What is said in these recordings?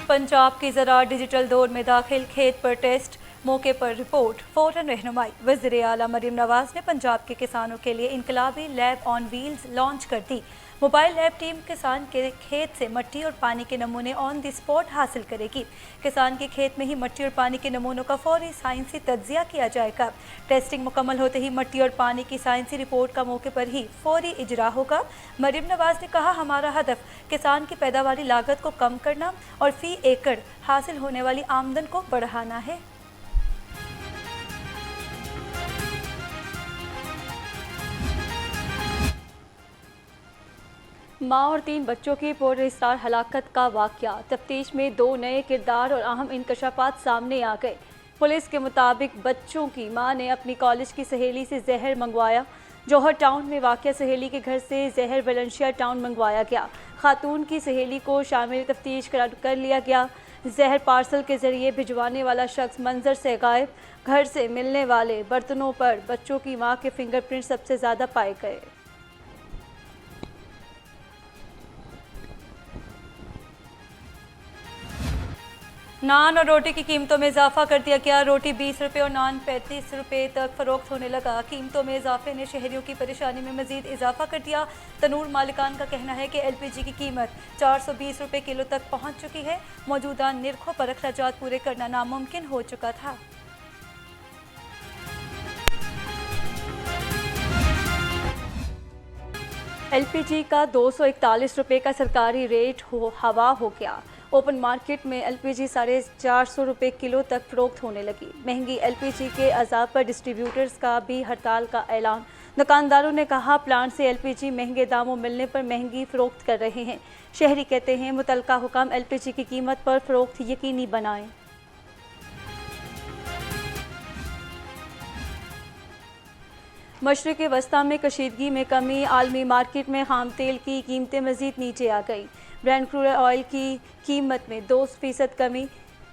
पंजाब की ज़राअत डिजिटल दौर में दाखिल, खेत पर टेस्ट, मौके पर रिपोर्ट, फ़ौरन रहनुमाई। वज़ीर आला मरीम नवाज़ ने पंजाब के किसानों के लिए इनकलाबी लैब ऑन व्हील्स लॉन्च कर दी। मोबाइल लैब टीम किसान के खेत से मिट्टी और पानी के नमूने ऑन द स्पॉट हासिल करेगी। किसान के खेत में ही मिट्टी और पानी के नमूनों का फौरी साइंसी तज्जिया किया जाएगा। टेस्टिंग मुकम्मल होते ही मिट्टी और पानी की साइंसी रिपोर्ट का मौके पर ही फौरी इजरा होगा। मरीम नवाज़ ने कहा, हमारा हदफ किसान की पैदावारी लागत को कम करना और फी एकड़ हासिल होने वाली आमदन को बढ़ाना है। माँ और 3 बच्चों की पुरस्कार हलाकत का वाक़या। तफ्तीश में 2 नए किरदार और अहम इंकशाफात सामने आ गए। पुलिस के मुताबिक बच्चों की माँ ने अपनी कॉलेज की सहेली से जहर मंगवाया। जौहर टाउन में वाक़या सहेली के घर से जहर वलेंशिया टाउन मंगवाया गया। खातून की सहेली को शामिल तफ्तीश कर लिया गया। जहर पार्सल के जरिए भिजवाने वाला शख्स मंजर से गायब। घर से मिलने वाले बर्तनों पर बच्चों की माँ के फिंगरप्रिंट सबसे ज़्यादा पाए गए। नान और रोटी की कीमतों में इजाफा कर दिया गया। रोटी 20 रुपये और नान 35 रुपये तक फरोख्त होने लगा। कीमतों में इजाफे ने शहरियों की परेशानी में मजीद इजाफा कर दिया। तनूर मालिकान का कहना है कि LPG की कीमत 420 रुपये किलो तक पहुंच चुकी है। मौजूदा निर्खों पर अखराजात पूरे करना नामुमकिन हो चुका था। LPG का 241 रुपये का सरकारी रेट हवा हो गया। ओपन मार्केट में LPG 450 रुपये किलो तक फरोख्त होने लगी। महंगी LPG के अजाब पर डिस्ट्रीब्यूटर्स का भी हड़ताल का ऐलान। दुकानदारों ने कहा, प्लांट से LPG महंगे दामों मिलने पर महंगी फरोख्त कर रहे हैं। शहरी कहते हैं, मुतलका हुकाम LPG की कीमत पर फरोख्त यकीनी बनाएं। मशरिक़ वस्ता में कशीदगी में कमी। आलमी मार्केट में खाम तेल की कीमतें मज़ीद नीचे आ गई। ब्रेंट क्रूड ऑयल की कीमत में 2% कमी।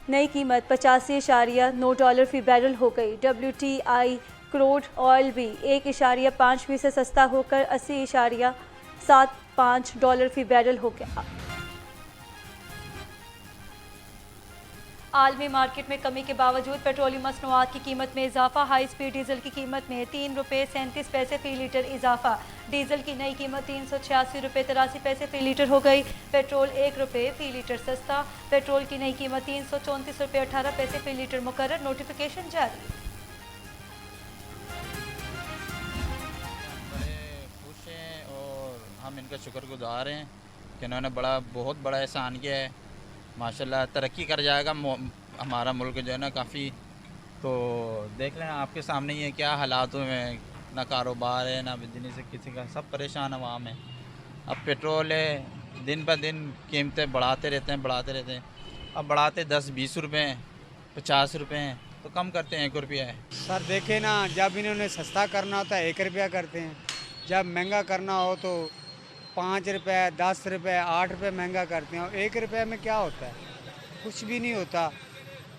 नई कीमत $85.9 फ़ी बैरल हो गई। WTI क्रूड ऑयल भी 1.5% सस्ता होकर $80.75 फ़ी बैरल हो गया। आलमी मार्केट में कमी के बावजूद पेट्रोलियम मसनूआत की कीमत में इजाफा। हाई स्पीड डीजल की कीमत में 3 रुपये 37 पैसे फ़ी लीटर इजाफा। डीजल की नई कीमत 386 रुपये 83 पैसे फ़ी लीटर हो गई। पेट्रोल 1 रुपये फ़ी लीटर सस्ता। पेट्रोल की नई कीमत 334 रुपये 18 पैसे फ़ी लीटर मुकर्रर। नोटिफिकेशन जारी। बड़े खुश हैं और हम इनका शुक्रगुजार हैं कि इन्होंने बहुत बड़ा एहसान किया है। माशाल्लाह तरक्की कर जाएगा हमारा मुल्क जो है ना काफ़ी। तो देख लें आपके सामने ये क्या हालात हुए हैं, ना कारोबार है ना बिजनेस से किसी का, सब परेशान आवाम है। अब पेट्रोल है, दिन ब दिन कीमतें बढ़ाते रहते हैं। अब बढ़ाते 10-20 रुपये हैं, 50 रुपये हैं, तो कम करते हैं 1 रुपया है। सर देखे ना, जब इन्होंने सस्ता करना होता है 1 रुपया करते हैं, जब महंगा करना हो तो 5 रुपये 10 रुपये 8 रुपये महंगा करते हैं। और 1 रुपये में क्या होता है? कुछ भी नहीं होता।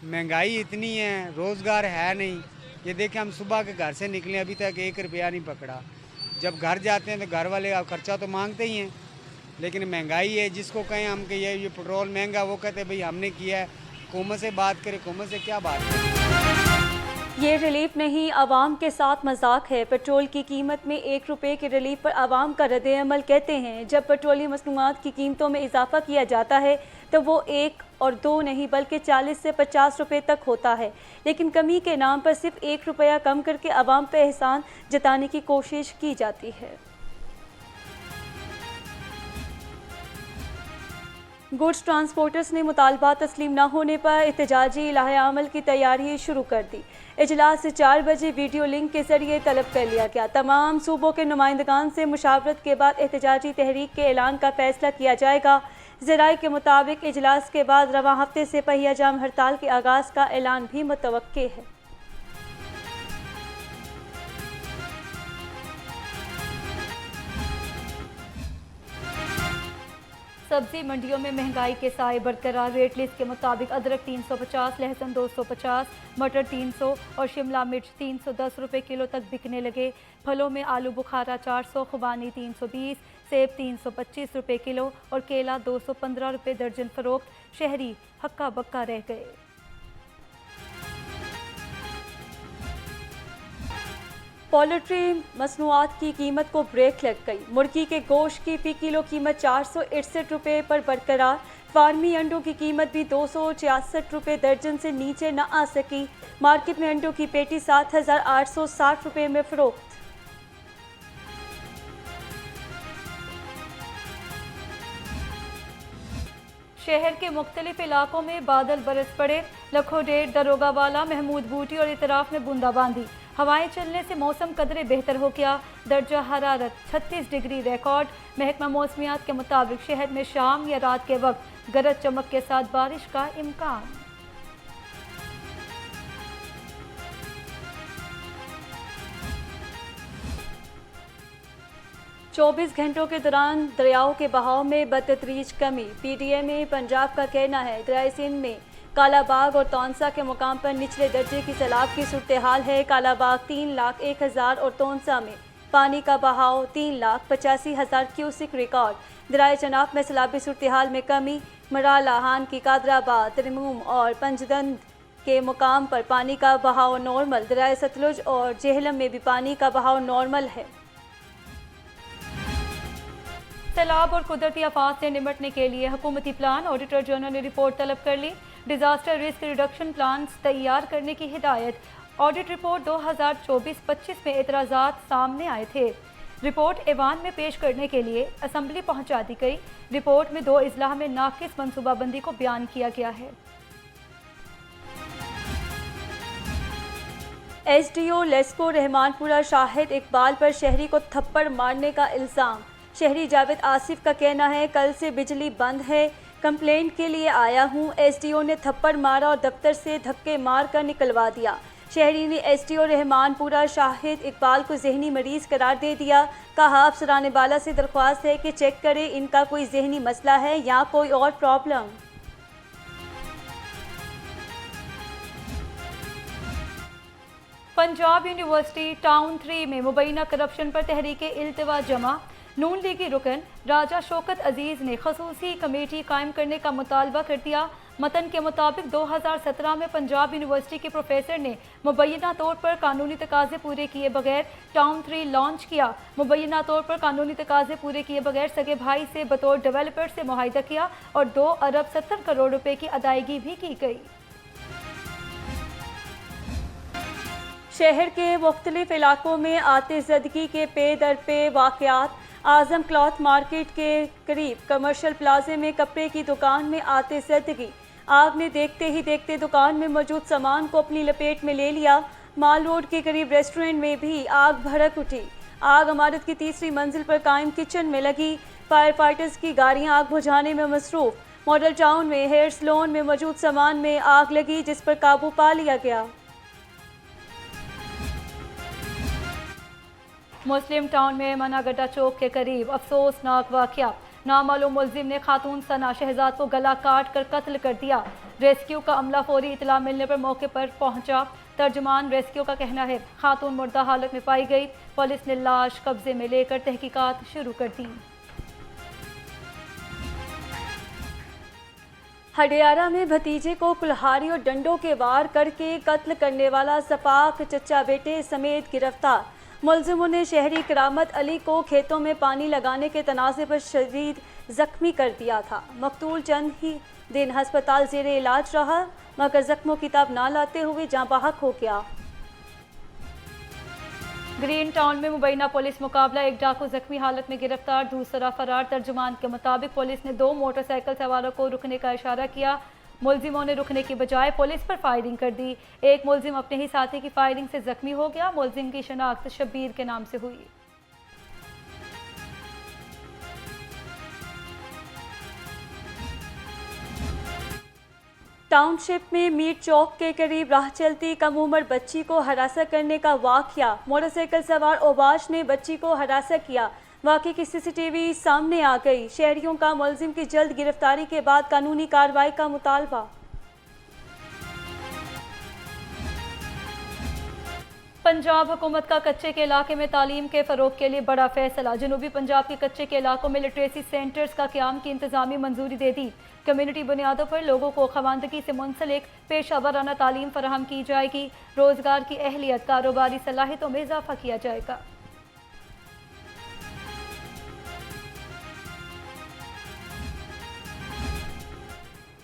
महंगाई इतनी है, रोज़गार है नहीं। ये देखें, हम सुबह के घर से निकले, अभी तक 1 रुपया नहीं पकड़ा। जब घर जाते हैं तो घर वाले अब खर्चा तो मांगते ही हैं, लेकिन महंगाई है। जिसको कहें हम कि ये पेट्रोल महंगा, वो कहते हैं भाई हमने किया है, हुकूमत से बात करें। हुकूमत से क्या बात करें? ये रिलीफ नहीं, आवाम के साथ मजाक है। पेट्रोल की कीमत में 1 रुपये के रिलीफ पर आवाम का रद्द-ए-अमल। कहते हैं, जब पेट्रोलियम मसनूआत की कीमतों में इजाफा किया जाता है तो वो 1 और 2 नहीं बल्कि 40 से 50 रुपये तक होता है। लेकिन कमी के नाम पर सिर्फ 1 रुपया कम करके आवाम पर एहसान जताने की कोशिश की जाती है। गुड्स ट्रांसपोर्टर्स ने मुतालबा तस्लीम न होने पर एहतजाजी लाहे-अमल की तैयारी शुरू कर दी। इजलास से 4 बजे वीडियो लिंक के जरिए तलब कर लिया गया। तमाम सूबों के नुमाइंदगान से मुशावरत के बाद एहतजाजी तहरीक के ऐलान का फैसला किया जाएगा। ज़राए के मुताबिक इजलास के बाद रवां हफ्ते से पहिया जाम हड़ताल के आगाज़ का ऐलान भी मुतवक्के है। सब्जी मंडियों में महंगाई के साए बरकरार। रेट लिस्ट के मुताबिक अदरक 350, लहसुन 250, मटर 300 और शिमला मिर्च 310 रुपये किलो तक बिकने लगे। फलों में आलू बुखारा 400, खुबानी 320, सेब 325 रुपये किलो और केला 215 रुपये दर्जन फरोख्त। शहरी हक्का बक्का रह गए। पोल्ट्री मसनूआत की कीमत को ब्रेक लग गई। मुर्गी के गोश्त की फी किलो कीमत 461 रुपये पर बरकरार। फार्मी अंडों की कीमत भी 266 रुपये दर्जन से नीचे न आ सकी। मार्केट में अंडों की पेटी 7,860 रुपये में फरोख्त। शहर के मुख्तलिफ इलाकों में बादल बरस पड़े। लखोडेर, दरोगावाला, महमूद बूटी और इतराफ में बूंदाबांदी। हवाएं चलने से मौसम कदरे बेहतर हो गया। दर्जा हरारत 36 डिग्री रिकॉर्ड। महकमा मौसमियात के मुताबिक शहर में शाम या रात के वक्त गरज चमक के साथ बारिश का इम्कान। चौबीस घंटों के दौरान दरियाओं के बहाव में बदतदरीज कमी। PDM पंजाब का कहना है दरियाए सिंध में कालाबाग और तौंसा के मुकाम पर निचले दर्जे की सैलाब की सूरत हाल है। कालाबाग 3,01,000 और तौंसा में पानी का बहाव 3,85,000 क्यूसिक रिकॉर्ड। दरियाए चनाब में सैलाबी सूरत हाल में कमी। मराला, हान की, कादराबाद, तरमूम और पंजदंद के मुकाम पर पानी का बहाव नॉर्मल। दरियाए सतलुज और जेहलम में भी पानी का बहाव नॉर्मल है। सैलाब और कुदरती आफात से निपटने के लिए हुकूमती प्लान। ऑडिटर जनरल ने रिपोर्ट तलब कर ली। डिजास्टर रिस्क रिडक्शन प्लान तैयार करने की हिदायत। ऑडिट रिपोर्ट 2024-25 में एतराज़ात सामने आए थे। रिपोर्ट ऐवान में पेश करने के लिए असम्बली पहुंचा दी गई। रिपोर्ट में 2 इजलाह में नाकिस मनसूबाबंदी को बयान किया गया है। SDO लेस्को रहमानपुरा शाहिद इकबाल पर शहरी को थप्पड़ मारने का इल्ज़ाम। शहरी जावेद आसिफ का कहना है कल से बिजली बंद है, कंप्लेंट के लिए आया हूं। SDO ने थप्पड़ मारा और दफ्तर से धक्के मार कर निकलवा दिया। शहरी ने SDO रहमानपुरा शाहिद इकबाल को जहनी मरीज करार दे दिया। कहा अफसरान बाला से दरख्वास्त है कि चेक करें इनका कोई जहनी मसला है या कोई और प्रॉब्लम। पंजाब यूनिवर्सिटी टाउन 3 में मुबैना करप्शन पर तहरीके इल्तिवा जमा। नून लीगी रुकन राजा शौकत अजीज ने खसूसी कमेटी कायम करने का मुतालबा कर दिया। मतन के मुताबिक 2017 में पंजाब यूनिवर्सिटी के प्रोफेसर ने मुबैना तौर पर कानूनी तकाजे पूरे किए बगैर टाउन 3 लॉन्च किया। मुबैना तौर पर कानूनी तकाजे पूरे किए बगैर सगे भाई से बतौर डेवलपर से मुआहिदा किया और 2 अरब 70 करोड़ रुपए की अदायगी भी की गई। शहर के मुख्तलिफ इलाकों में आतिशज़दगी के पे दर पे वाक़यात। आज़म क्लॉथ मार्केट के करीब कमर्शियल प्लाजे में कपड़े की दुकान में आतिशज़दगी। आग ने देखते ही देखते दुकान में मौजूद सामान को अपनी लपेट में ले लिया। माल रोड के करीब रेस्टोरेंट में भी आग भड़क उठी। आग इमारत की 3री मंजिल पर कायम किचन में लगी। फायर फाइटर्स की गाड़ियां आग बुझाने में मसरूफ। मॉडल टाउन में हेयर सैलून में मौजूद सामान में आग लगी जिस पर काबू पा लिया गया। मुस्लिम टाउन में मनागड्डा चौक के करीब अफसोसनाक वाक़या। नामालूम मुलजिम ने खातून सना शहजाद को गला काट कर कत्ल कर दिया। रेस्क्यू का अमला फौरी इतला मिलने पर मौके पर पहुंचा। तर्जुमान रेस्क्यू का कहना है खातून मुर्दा हालत में पाई गई। पुलिस ने लाश कब्जे में लेकर तहकीकात शुरू कर दी। हडियारा में भतीजे को कुल्हाड़ी और डंडों के वार करके कत्ल करने वाला सपाक चचा बेटे समेत गिरफ्तार। मुलजिमों ने शहरी करामत अली को खेतों में पानी लगाने के तनाज़े पर शदीद जख्मी कर दिया था। मकतूल चंद ही दिन हस्पताल ज़ेरे इलाज रहा मगर जख्मों की ताब ना लाते हुए जाँ बहक हो गया। ग्रीन टाउन में मुबैना पुलिस मुकाबला। एक डाकू जख्मी हालत में गिरफ्तार, दूसरा फरार। तर्जुमान के मुताबिक पुलिस ने 2 मोटरसाइकिल सवारों को रुकने का इशारा किया। मुलजिमों ने रुकने की बजाय पुलिस पर फायरिंग कर दी। एक मुलजिम अपने ही साथी की फायरिंग से जख्मी हो गया। मुलजिम की शनाख्त शब्बीर के नाम से हुई। टाउनशिप में मीट चौक के करीब राह चलती कम उम्र बच्ची को हरासा करने का वाक़या। मोटरसाइकिल सवार ओबाश ने बच्ची को हरासा किया। वाक़े की CCTV सामने आ गई। शहरियों का मुलजिम की जल्द गिरफ्तारी के बाद कानूनी कार्रवाई का मुतालबा। पंजाब हुकूमत का कच्चे के इलाके में तालीम के फ़रोग के लिए बड़ा फैसला। जनूबी पंजाब के कच्चे के इलाकों में लिटरेसी सेंटर्स का क़याम की इंतज़ामी मंजूरी दे दी। कम्यूनिटी बुनियादों पर लोगों को ख़वानदगी से मुंसलिक पेशा वराना तालीम फराहम की जाएगी। रोज़गार की अहलियत, कारोबारी सलाहियतों में इजाफा किया जाएगा।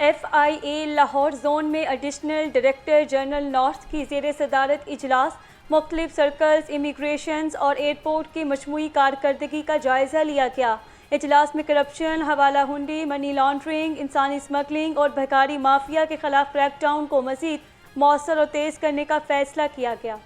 FIA लाहौर जोन में एडिशनल डायरेक्टर जनरल नॉर्थ की ज़ेर सदारत इजलास मुख्तलिफ सर्कल्स, इमिग्रेशन और एयरपोर्ट की मजमूई कारकर्दगी का जायज़ा लिया गया। इजलास में करप्शन, हवाला हुंडी, मनी लॉन्ड्रिंग, इंसानी स्मगलिंग और भिखारी माफिया के खिलाफ क्रैकडाउन को मज़ीद मौसर और तेज़ करने का फैसला किया गया।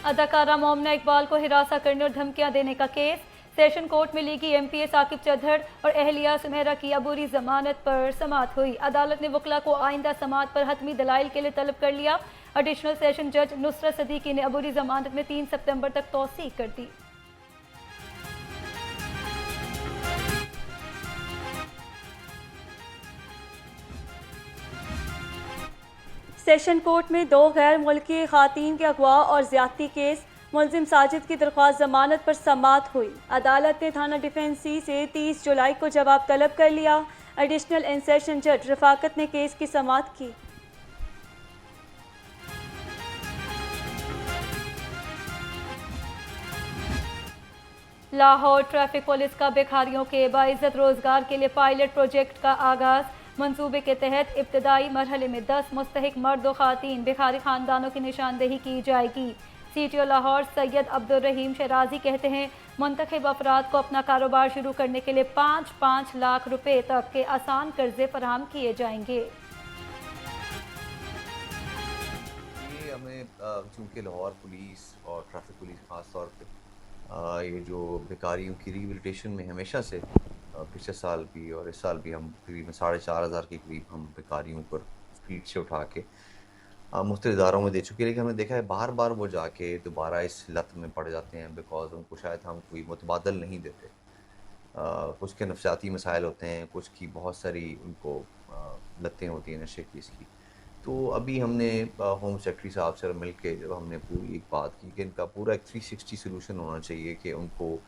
अदाकारा मोमना इकबाल को हिरासा करने और धमकियां देने का केस। सेशन कोर्ट में लीगी MPA साकिब चौधर और अहलिया सुमेरा की अबूरी जमानत पर समाअत हुई। अदालत ने वकला को आइंदा समाअत पर हतमी दलाइल के लिए तलब कर लिया। एडिशनल सेशन जज नुसरत सदीकी ने अबूरी जमानत में 3 सितंबर तक तौसीक कर दी। सेशन कोर्ट में 2 गैर मुल्की खातीन के अगवा और ज्यादती केस। मुलजिम साजिद की दरख्वास्त जमानत पर समाअत हुई। अदालत ने थाना डिफेंसी से 30 जुलाई को जवाब तलब कर लिया। एडिशनल एंड सेशन जज रफाकत ने केस की समाअत की। लाहौर ट्रैफिक पुलिस का भिखारियों के बाइज्जत रोजगार के लिए पायलट प्रोजेक्ट का आगाज। मंसूबे के तहत इब्तदाई मरहले में 10 मुस्तहिक मर्द व खातीन भिखारी खानदानों की निशानदेही की जाएगी। CTO लाहौर सैयद अब्दुल रहीम शराजी कहते हैं, मुंतखब अफराद को अपना कारोबार शुरू करने के लिए 5-5 लाख रुपए तक के आसान कर्जे फराहम किए जाएंगे। ये हमें चूँकि लाहौर पुलिस और ट्रैफिक पुलिस ख़ास तौर पे ये जो भिखारियों की रिहेबिलिटेशन में हमेशा से पिछले साल भी और इस साल भी हम करीबन 4,500 के करीब हम भिखारियों पर स्पीड से उठा के मुख्तलिफ इदारों में दे चुके हैं। लेकिन हमने देखा है बार बार वो जाके दोबारा इस लत में पड़ जाते हैं बिकॉज उनको शायद हम कोई मुतबादल नहीं देते। कुछ के नफसियाती मसाइल होते हैं, कुछ की बहुत सारी उनको लतें होती हैं नशे की इसकी। तो अभी हमने होम सेक्रेटरी साहब से मिल के जब हमने पूरी एक बात की कि इनका पूरा एक 360 सोल्यूशन होना चाहिए कि उनको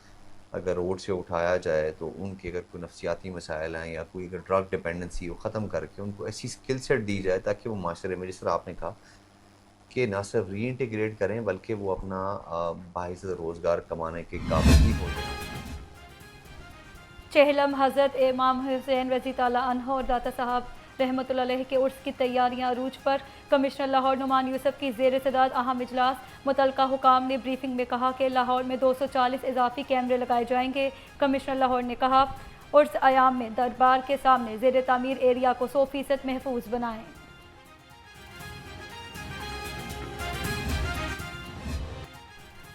अगर रोड से उठाया जाए तो उनके अगर कोई नफसियाती मसाइल हैं या कोई अगर ड्रग डिपेंडेंसी वो ख़त्म करके उनको ऐसी स्किल सेट दी जाए ताकि वो माशरे में, जिस तरह आपने कहा कि ना सिर्फ री इंटीग्रेट करें बल्कि वो अपना बाइज़्ज़त रोज़गार कमाने के काबिल भी हो जाए। चेहलम हज़रत इमाम हुसैन रज़ी ताला अन्हु और दाता साहब रहमतुल्लाह अलैह के उर्स की तैयारियां अरूज पर। कमिश्नर लाहौर नुमान यूसुफ की ज़ेर सदारत अहम इजलास। मुतल्लिका हुकाम ने ब्रीफिंग में कहा कि लाहौर में 240 इजाफी कैमरे लगाए जाएंगे। कमिश्नर लाहौर ने कहा, उर्स आयाम में दरबार के सामने ज़ेर तामीर एरिया को 100% महफूज बनाएं।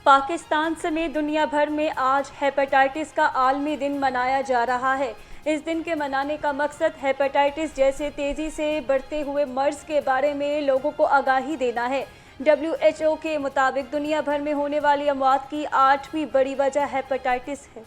पाकिस्तान समेत दुनिया भर में आज हेपेटाइटिस का आलमी दिन मनाया जा रहा है। इस दिन के मनाने का मकसद हेपेटाइटिस जैसे तेज़ी से बढ़ते हुए मर्ज़ के बारे में लोगों को आगाही देना है। WHO के मुताबिक दुनिया भर में होने वाली अमवात की 8वीं बड़ी वजह हेपेटाइटिस है।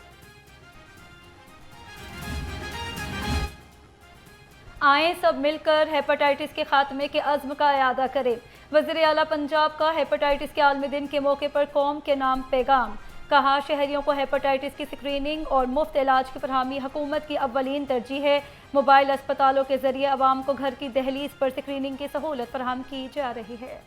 आए सब मिलकर हेपेटाइटिस के खात्मे के अज़्म का इरादा करें। वज़ीर आला पंजाब का हेपेटाइटिस के आलमी दिन के मौके पर कौम के नाम पैगाम। कहा, शहरियों को हेपेटाइटिस की स्क्रीनिंग और मुफ्त इलाज की फरहमी हुकूमत की अव्वलीन तरजीह है। मोबाइल अस्पतालों के जरिए आवाम को घर की दहलीज पर स्क्रीनिंग की सहूलत फराहम की जा रही है।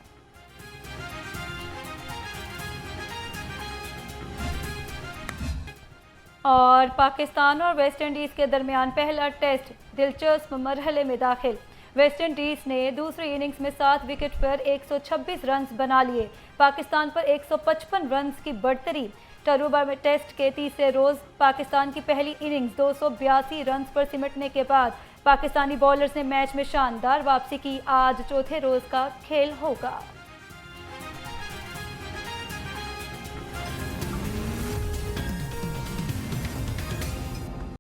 और पाकिस्तान और वेस्ट इंडीज़ के दरमियान पहला टेस्ट दिलचस्प मरहले में दाखिल। वेस्ट इंडीज़ ने दूसरी इनिंग्स में 7 विकेट पर 126 रन बना लिए। पाकिस्तान पर 155 रन की बढ़तरी। टरूबा में टेस्ट के तीसरे रोज़ पाकिस्तान की पहली इनिंग्स 282 रन पर सिमटने के बाद पाकिस्तानी बॉलर्स ने मैच में शानदार वापसी की। आज चौथे रोज़ का खेल होगा।